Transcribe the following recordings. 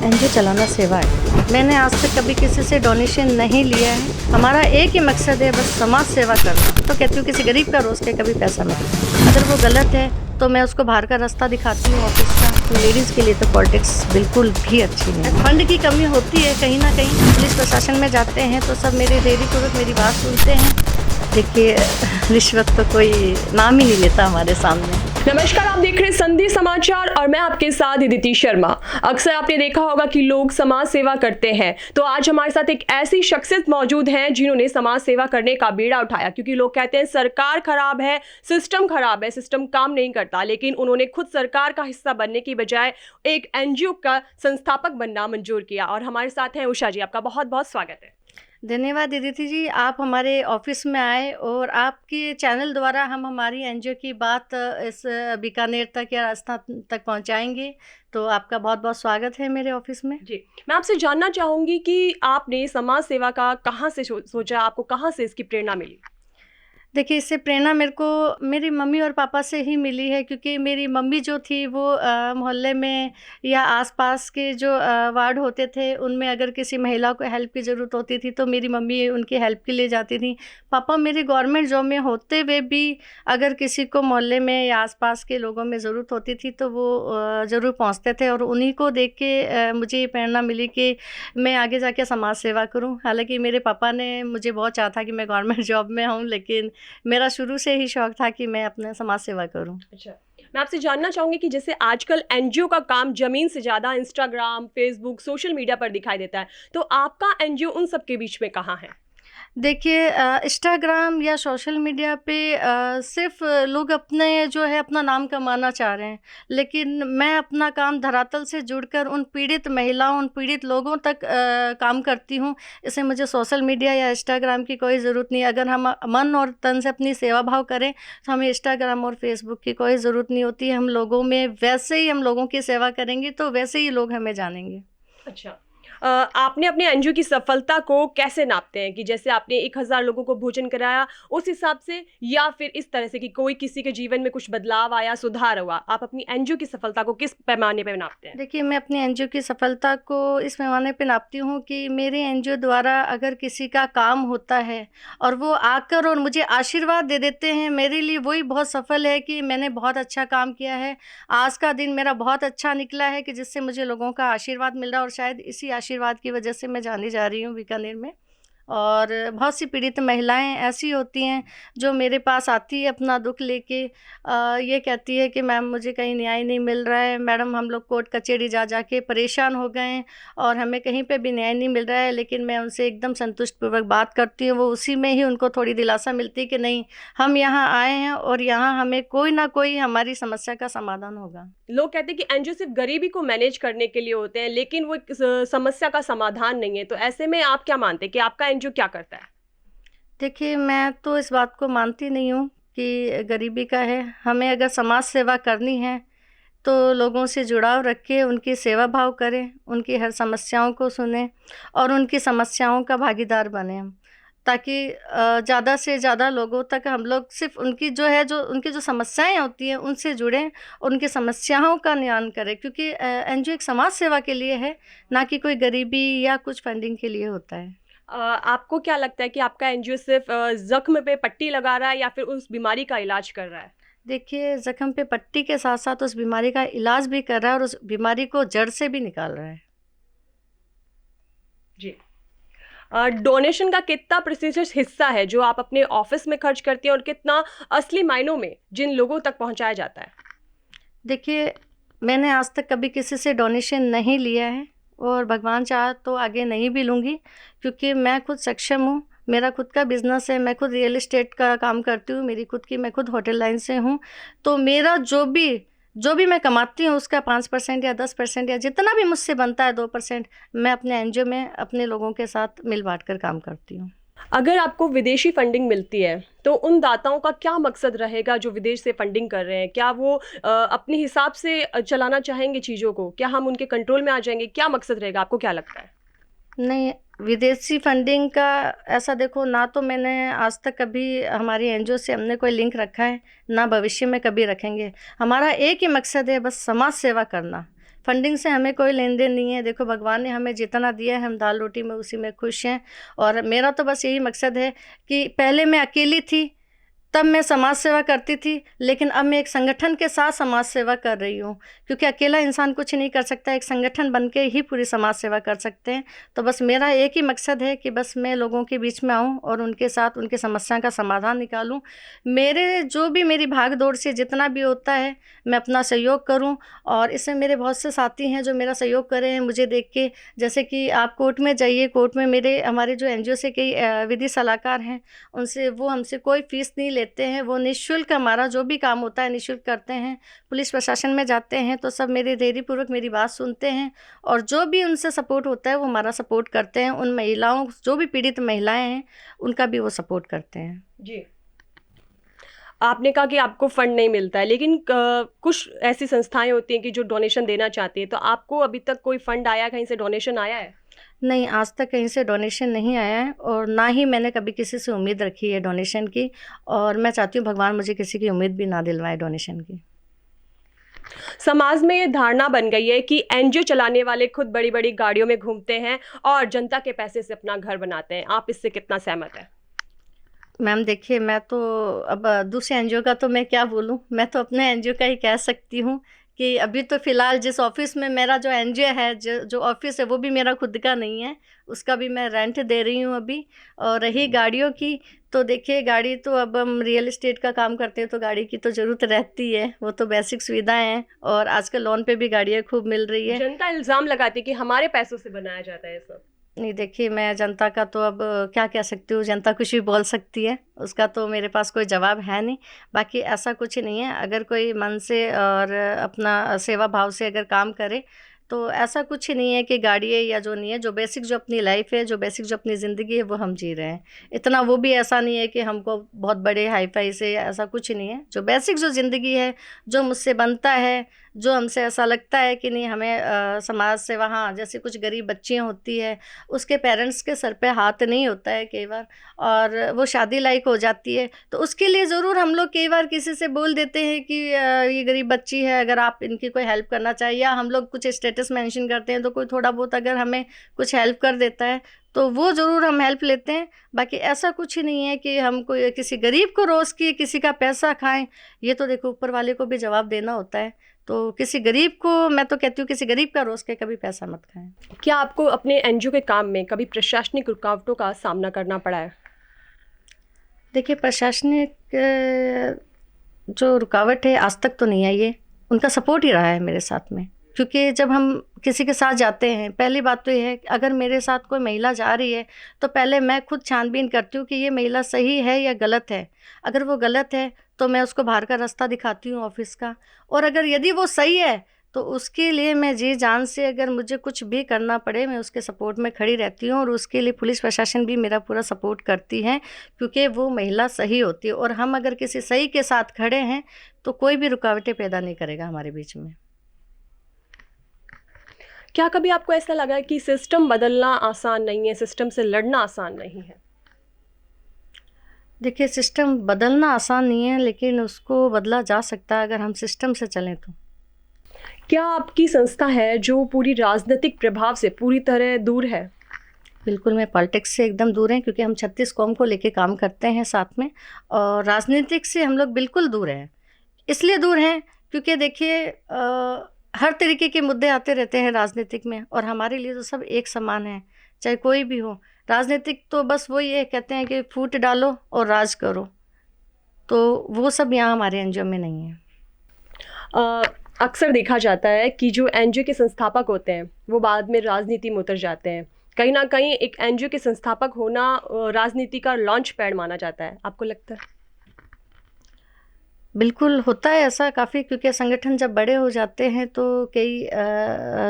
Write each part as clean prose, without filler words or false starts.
NGO चलाना सेवा है। मैंने आज तक कभी किसी से डोनेशन नहीं लिया है। हमारा एक ही मकसद है, बस समाज सेवा करना। तो कहती हूँ किसी गरीब का रोज़ के कभी पैसा मिले, अगर वो गलत है तो मैं उसको बाहर का रास्ता दिखाती हूँ ऑफिस का। लेडीज़ के लिए तो पॉलिटिक्स बिल्कुल भी अच्छी नहीं है। फंड की कमी होती है कहीं ना कहीं। पुलिस प्रशासन में जाते हैं तो सब मेरे धैर्यपूर्वक मेरी बात सुनते हैं। देखिए, रिश्वत तो कोई नाम ही नहीं लेता हमारे सामने। नमस्कार, आप देख रहे हैं संधि समाचार और मैं आपके साथ अदिति शर्मा। अक्सर आपने देखा होगा कि लोग समाज सेवा करते हैं, तो आज हमारे साथ एक ऐसी शख्सियत मौजूद हैं जिन्होंने समाज सेवा करने का बीड़ा उठाया। क्योंकि लोग कहते हैं सरकार खराब है, सिस्टम खराब है, सिस्टम काम नहीं करता, लेकिन उन्होंने खुद सरकार का हिस्सा बनने की बजाय एक एनजीओ का संस्थापक बनना मंजूर किया। और हमारे साथ हैं उषा जी, आपका बहुत बहुत स्वागत है। धन्यवाद दीदी जी, आप हमारे ऑफिस में आए और आपके चैनल द्वारा हम हमारी एनजीओ की बात इस बीकानेर तक या राजस्थान तक पहुंचाएंगे। तो आपका बहुत बहुत स्वागत है मेरे ऑफिस में। जी, मैं आपसे जानना चाहूँगी कि आपने समाज सेवा का कहाँ से सोचा, आपको कहाँ से इसकी प्रेरणा मिली? देखिए, इससे प्रेरणा मेरे को मेरी मम्मी और पापा से ही मिली है। क्योंकि मेरी मम्मी जो थी वो मोहल्ले में या आसपास के जो वार्ड होते थे उनमें अगर किसी महिला को हेल्प की ज़रूरत होती थी तो मेरी मम्मी उनकी हेल्प के लिए जाती थी। पापा मेरे गवर्नमेंट जॉब में होते हुए भी अगर किसी को मोहल्ले में या आसपास के लोगों में ज़रूरत होती थी तो वो ज़रूर पहुँचते थे। और उन्हीं को देख के मुझे ये प्रेरणा मिली कि मैं आगे जाके समाज सेवा करूँ। हालाँकि मेरे पापा ने मुझे बहुत चाहा था कि मैं गवर्नमेंट जॉब में हूँ, लेकिन मेरा शुरू से ही शौक था कि मैं अपना समाज सेवा करूं। अच्छा, मैं आपसे जानना चाहूँगी कि जैसे आजकल एनजीओ का काम ज़मीन से ज़्यादा इंस्टाग्राम, फेसबुक, सोशल मीडिया पर दिखाई देता है, तो आपका एनजीओ उन सब के बीच में कहाँ है? देखिए, इंस्टाग्राम या सोशल मीडिया पे सिर्फ लोग अपने जो है अपना नाम कमाना चाह रहे हैं, लेकिन मैं अपना काम धरातल से जुड़कर उन पीड़ित महिलाओं, उन पीड़ित लोगों तक काम करती हूँ। इससे मुझे सोशल मीडिया या इंस्टाग्राम की कोई ज़रूरत नहीं। अगर हम मन और तन से अपनी सेवा भाव करें तो हमें इंस्टाग्राम और फेसबुक की कोई ज़रूरत नहीं होती। हम लोगों में वैसे ही हम लोगों की सेवा करेंगे तो वैसे ही लोग हमें जानेंगे। अच्छा, आपने अपने एनजीओ की सफलता को कैसे नापते हैं कि जैसे आपने 1000 लोगों को भोजन कराया उस हिसाब से, या फिर इस तरह से कि कोई किसी के जीवन में कुछ बदलाव आया, सुधार हुआ? आप अपनी एनजीओ की सफलता को किस पैमाने पे नापते हैं? देखिए, मैं अपनी एनजीओ की सफलता को इस पैमाने पे नापती हूँ कि मेरे एनजीओ द्वारा अगर किसी का काम होता है और वो आकर और मुझे आशीर्वाद दे देते हैं, मेरे लिए वही बहुत सफल है कि मैंने बहुत अच्छा काम किया है। आज का दिन मेरा बहुत अच्छा निकला है कि जिससे मुझे लोगों का आशीर्वाद मिल रहा है और शायद इसी आशीर्वाद की वजह से मैं जानी जा रही हूँ बीकानेर में। और बहुत सी पीड़ित महिलाएं ऐसी होती हैं जो मेरे पास आती है अपना दुख लेके, ये कहती है कि मैम मुझे कहीं न्याय नहीं मिल रहा है, मैडम हम लोग कोर्ट कचहरी जा जा के परेशान हो गए हैं और हमें कहीं पे भी न्याय नहीं मिल रहा है। लेकिन मैं उनसे एकदम संतुष्टपूर्वक बात करती हूँ, वो उसी में ही उनको थोड़ी दिलासा मिलती है कि नहीं, हम यहाँ आए हैं और यहाँ हमें कोई ना कोई हमारी समस्या का समाधान होगा। लोग कहते हैं कि एनजीओ सिर्फ गरीबी को मैनेज करने के लिए होते हैं, लेकिन वो एक समस्या का समाधान नहीं है। तो ऐसे में आप क्या मानते हैं कि आपका एनजीओ क्या करता है? देखिए, मैं तो इस बात को मानती नहीं हूँ कि गरीबी का है। हमें अगर समाज सेवा करनी है तो लोगों से जुड़ाव रखें, उनकी सेवा भाव करें, उनकी हर समस्याओं को सुनें और उनकी समस्याओं का भागीदार बनें हम, ताकि ज़्यादा से ज़्यादा लोगों तक हम लोग सिर्फ उनकी जो उनकी जो समस्याएं होती हैं उनसे जुड़ें, उनकी समस्याओं का निदान करें। क्योंकि एनजीओ एक समाज सेवा के लिए है, ना कि कोई गरीबी या कुछ फंडिंग के लिए होता है। आपको क्या लगता है कि आपका एनजीओ सिर्फ जख्म पे पट्टी लगा रहा है या फिर उस बीमारी का इलाज कर रहा है? देखिए, ज़ख्म पे पट्टी के साथ साथ उस बीमारी का इलाज भी कर रहा है और उस बीमारी को जड़ से भी निकाल रहा है। जी, डोनेशन का कितना प्रतिशत हिस्सा है जो आप अपने ऑफिस में खर्च करती हैं और कितना असली मायनों में जिन लोगों तक पहुंचाया जाता है? देखिए, मैंने आज तक कभी किसी से डोनेशन नहीं लिया है और भगवान चाहा तो आगे नहीं भी लूँगी। क्योंकि मैं खुद सक्षम हूँ, मेरा खुद का बिज़नेस है, मैं खुद रियल एस्टेट का काम करती हूँ, मैं खुद होटल लाइन से हूँ। तो मेरा जो भी मैं कमाती हूँ उसका 5% या 10% या जितना भी मुझसे बनता है 2% मैं अपने एनजीओ में अपने लोगों के साथ मिल बांट कर काम करती हूँ। अगर आपको विदेशी फंडिंग मिलती है तो उन दाताओं का क्या मकसद रहेगा जो विदेश से फंडिंग कर रहे हैं? क्या वो अपने हिसाब से चलाना चाहेंगे चीज़ों को? क्या हम उनके कंट्रोल में आ जाएंगे? क्या मकसद रहेगा, आपको क्या लगता है? नहीं, विदेशी फंडिंग का ऐसा देखो, ना तो मैंने आज तक कभी हमारी एनजीओ से हमने कोई लिंक रखा है, ना भविष्य में कभी रखेंगे। हमारा एक ही मकसद है, बस समाज सेवा करना। फंडिंग से हमें कोई लेन देन नहीं है। देखो, भगवान ने हमें जितना दिया है, हम दाल रोटी में उसी में खुश हैं। और मेरा तो बस यही मकसद है कि पहले मैं अकेली थी, तब मैं समाज सेवा करती थी, लेकिन अब मैं एक संगठन के साथ समाज सेवा कर रही हूँ, क्योंकि अकेला इंसान कुछ नहीं कर सकता, एक संगठन बन के ही पूरी समाज सेवा कर सकते हैं। तो बस मेरा एक ही मकसद है कि बस मैं लोगों के बीच में आऊँ और उनके साथ उनकी समस्या का समाधान निकालूँ। मेरे जो भी मेरी भाग दौड़ से जितना भी होता है, मैं अपना सहयोग करूँ। और इसमें मेरे बहुत से साथी हैं जो मेरा सहयोग कर रहे हैं मुझे देख के। जैसे कि आप कोर्ट में जाइए, कोर्ट में हमारे जो NGO से कई विधि सलाहकार हैं, उनसे वो हमसे कोई फ़ीस नहीं लेते हैं। वो निःशुल्क हमारा जो भी काम होता है निःशुल्क करते हैं। पुलिस प्रशासन में जाते हैं तो सब मेरे धैर्यपूर्वक मेरी बात सुनते हैं, और जो भी उनसे सपोर्ट होता है वो हमारा सपोर्ट करते हैं। उन महिलाओं, जो भी पीड़ित महिलाएं हैं, उनका भी वो सपोर्ट करते हैं। जी, आपने कहा कि आपको फंड नहीं मिलता है, लेकिन कुछ ऐसी संस्थाएं होती हैं कि जो डोनेशन देना चाहती है, तो आपको अभी तक कोई फंड आया, कहीं से डोनेशन आया है? नहीं, आज तक कहीं से डोनेशन नहीं आया है, और ना ही मैंने कभी किसी से उम्मीद रखी है डोनेशन की। और मैं चाहती हूँ भगवान मुझे किसी की उम्मीद भी ना दिलवाए डोनेशन की। समाज में ये धारणा बन गई है कि NGO चलाने वाले खुद बड़ी बड़ी गाड़ियों में घूमते हैं और जनता के पैसे से अपना घर बनाते हैं। आप इससे कितना सहमत हैं? मैम देखिए, मैं तो अब दूसरे NGO का तो मैं क्या बोलूँ, मैं तो अपने NGO का ही कह सकती हूँ कि अभी तो फ़िलहाल जिस ऑफ़िस में मेरा जो NGO है, जो ऑफ़िस है, वो भी मेरा खुद का नहीं है, उसका भी मैं रेंट दे रही हूँ अभी। और रही गाड़ियों की, तो देखिए गाड़ी तो अब हम रियल एस्टेट का काम करते हैं तो गाड़ी की तो ज़रूरत रहती है, वो तो बेसिक सुविधाएं हैं। और आजकल लोन पे भी गाड़ियाँ खूब मिल रही है। जनता इल्ज़ाम लगाती है कि हमारे पैसों से बनाया जाता है ये सब। नहीं देखिए, मैं जनता का तो अब क्या कह सकती हूँ, जनता कुछ भी बोल सकती है, उसका तो मेरे पास कोई जवाब है नहीं। बाकी ऐसा कुछ नहीं है, अगर कोई मन से और अपना सेवा भाव से अगर काम करे तो ऐसा कुछ नहीं है कि गाड़ी है या जो नहीं है। जो बेसिक जो अपनी लाइफ है, जो बेसिक जो अपनी ज़िंदगी है, वो हम जी रहे हैं। इतना वो भी ऐसा नहीं है कि हमको बहुत बड़े हाई फाई से, ऐसा कुछ नहीं है। जो बेसिक जो ज़िंदगी है, जो मुझसे बनता है, जो हमसे ऐसा लगता है कि नहीं हमें समाज सेवा, हाँ जैसे कुछ गरीब बच्चियाँ होती है, उसके पेरेंट्स के सर पे हाथ नहीं होता है कई बार, और वो शादी लायक हो जाती है, तो उसके लिए ज़रूर हम लोग कई बार किसी से बोल देते हैं कि ये गरीब बच्ची है, अगर आप इनकी कोई हेल्प करना चाहिए, या हम लोग कुछ स्टेटस मेंशन करते हैं तो कोई थोड़ा बहुत अगर हमें कुछ हेल्प कर देता है तो वो ज़रूर हम हेल्प लेते हैं। बाकी ऐसा कुछ ही नहीं है कि हम कोई किसी गरीब को रोज़ की किसी का पैसा खाएं। ये तो देखो ऊपर वाले को भी जवाब देना होता है, तो किसी गरीब को, मैं तो कहती हूँ किसी गरीब का रोज़ के कभी पैसा मत खाएं। क्या आपको अपने NGO के काम में कभी प्रशासनिक रुकावटों का सामना करना पड़ा है? देखिए, प्रशासनिक जो रुकावट है आज तक तो नहीं आई है, उनका सपोर्ट ही रहा है मेरे साथ में। क्योंकि जब हम किसी के साथ जाते हैं, पहली बात तो ये है कि अगर मेरे साथ कोई महिला जा रही है तो पहले मैं खुद छानबीन करती हूँ कि ये महिला सही है या गलत है। अगर वो गलत है तो मैं उसको बाहर का रास्ता दिखाती हूँ ऑफिस का, और अगर यदि वो सही है तो उसके लिए मैं जी जान से, अगर मुझे कुछ भी करना पड़े, मैं उसके सपोर्ट में खड़ी रहती हूँ। और उसके लिए पुलिस प्रशासन भी मेरा पूरा सपोर्ट करती है, क्योंकि वो महिला सही होती है। और हम अगर किसी सही के साथ खड़े हैं तो कोई भी रुकावटें पैदा नहीं करेगा हमारे बीच में। क्या कभी आपको ऐसा लगा है कि सिस्टम बदलना आसान नहीं है, सिस्टम से लड़ना आसान नहीं है? देखिए, सिस्टम बदलना आसान नहीं है, लेकिन उसको बदला जा सकता है अगर हम सिस्टम से चलें तो। क्या आपकी संस्था है जो पूरी राजनीतिक प्रभाव से पूरी तरह दूर है? बिल्कुल, मैं पॉलिटिक्स से एकदम दूर हैं, क्योंकि हम 36 कौम को लेके काम करते हैं साथ में, और राजनीतिक से हम लोग बिल्कुल दूर हैं। इसलिए दूर हैं क्योंकि देखिए हर तरीके के मुद्दे आते रहते हैं राजनीतिक में, और हमारे लिए तो सब एक समान है, चाहे कोई भी हो। राजनीतिक तो बस वही है, कहते हैं कि फूट डालो और राज करो, तो वो सब यहाँ हमारे NGO में नहीं है। अक्सर देखा जाता है कि जो NGO के संस्थापक होते हैं वो बाद में राजनीति में उतर जाते हैं। कहीं ना कहीं एक NGO के संस्थापक होना राजनीति का लॉन्च पैड माना जाता है, आपको लगता है? बिल्कुल होता है ऐसा काफ़ी, क्योंकि संगठन जब बड़े हो जाते हैं तो कई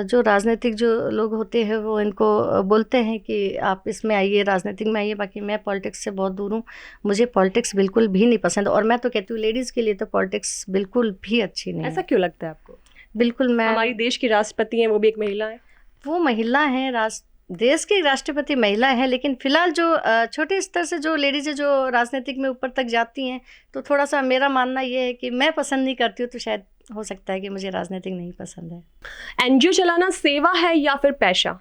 जो राजनीतिक जो लोग होते हैं वो इनको बोलते हैं कि आप इसमें आइए, राजनीतिक में आइए। बाकी मैं पॉलिटिक्स से बहुत दूर हूँ, मुझे पॉलिटिक्स बिल्कुल भी नहीं पसंद, और मैं तो कहती हूँ लेडीज़ के लिए तो पॉलिटिक्स बिल्कुल भी अच्छी नहीं है। ऐसा क्यों लगता है आपको? बिल्कुल, मैं, हमारी देश की राष्ट्रपति हैं, वो भी एक महिला है। वो महिला हैं, देश की राष्ट्रपति महिला है, लेकिन फ़िलहाल जो छोटे स्तर से जो लेडीज़ जो राजनीतिक में ऊपर तक जाती हैं, तो थोड़ा सा मेरा मानना ये है कि मैं पसंद नहीं करती हूँ, तो शायद हो सकता है कि मुझे राजनीतिक नहीं पसंद है। एनजीओ चलाना सेवा है या फिर पैसा?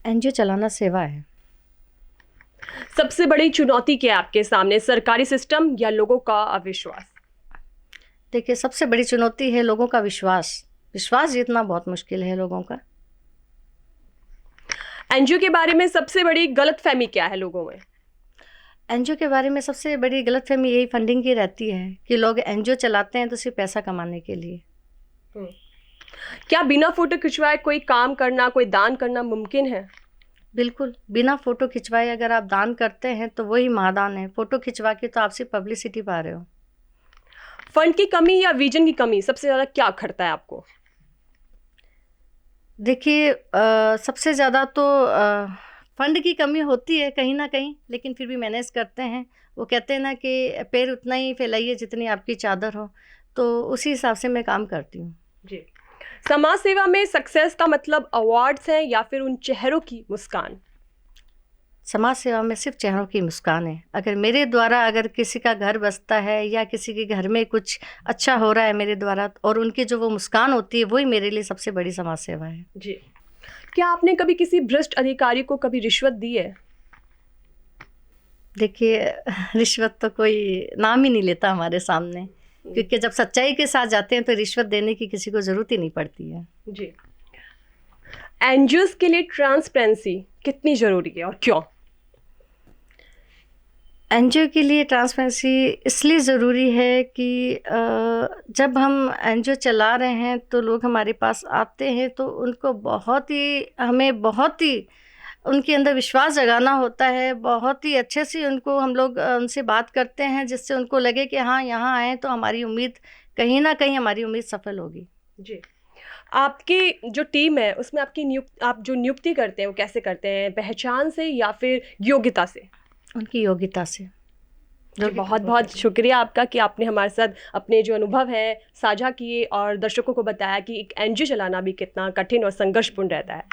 एनजीओ चलाना सेवा है। सबसे बड़ी चुनौती क्या है आपके सामने, सरकारी सिस्टम या लोगों का अविश्वास? देखिए, सबसे बड़ी चुनौती है लोगों का विश्वास। विश्वास जीतना बहुत मुश्किल है लोगों का। एनजीओ के बारे में सबसे बड़ी गलतफहमी क्या है लोगों में? एनजीओ के बारे में सबसे बड़ी गलतफहमी यही फंडिंग की रहती है कि लोग एनजीओ चलाते हैं तो सिर्फ पैसा कमाने के लिए। क्या बिना फोटो खिंचवाए कोई काम करना, कोई दान करना मुमकिन है? बिल्कुल, बिना फ़ोटो खिंचवाए अगर आप दान करते हैं तो वही महादान है। फ़ोटो खिंचवा के तो आप सिर्फ पब्लिसिटी पा रहे हो। फंड की कमी या विजन की कमी सबसे ज़्यादा क्या खटता है आपको? देखिए, सबसे ज़्यादा तो फंड की कमी होती है कहीं ना कहीं, लेकिन फिर भी मैनेज करते हैं। वो कहते हैं ना कि पैर उतना ही फैलाइए जितनी आपकी चादर हो, तो उसी हिसाब से मैं काम करती हूँ। जी। समाज सेवा में सक्सेस का मतलब अवार्ड्स हैं या फिर उन चेहरों की मुस्कान? समाज सेवा में सिर्फ चेहरों की मुस्कान है। अगर मेरे द्वारा अगर किसी का घर बसता है या किसी के घर में कुछ अच्छा हो रहा है मेरे द्वारा, और उनकी जो वो मुस्कान होती है, वही मेरे लिए सबसे बड़ी समाज सेवा है। जी। क्या आपने कभी किसी भ्रष्ट अधिकारी को कभी रिश्वत दी है? देखिए, रिश्वत तो कोई नाम ही नहीं लेता हमारे सामने, क्योंकि जब सच्चाई के साथ जाते हैं तो रिश्वत देने की किसी को ज़रूरत ही नहीं पड़ती है। जी। एनजीओस के लिए ट्रांसपेरेंसी कितनी ज़रूरी है और क्यों? एनजीओ के लिए ट्रांसपेरेंसी इसलिए ज़रूरी है कि जब हम एनजीओ चला रहे हैं तो लोग हमारे पास आते हैं तो उनको हमें बहुत ही उनके अंदर विश्वास जगाना होता है। बहुत ही अच्छे से हम लोग उनसे बात करते हैं, जिससे उनको लगे कि हाँ, यहाँ आए तो हमारी उम्मीद कहीं ना कहीं हमारी उम्मीद सफल होगी। जी। आपकी जो टीम है उसमें आप जो नियुक्ति करते हैं वो कैसे करते हैं, पहचान से या फिर योग्यता से? उनकी योग्यता से। बहुत बहुत शुक्रिया आपका कि आपने हमारे साथ अपने जो अनुभव हैं साझा किए और दर्शकों को बताया कि एक एनजीओ चलाना भी कितना कठिन और संघर्षपूर्ण रहता है।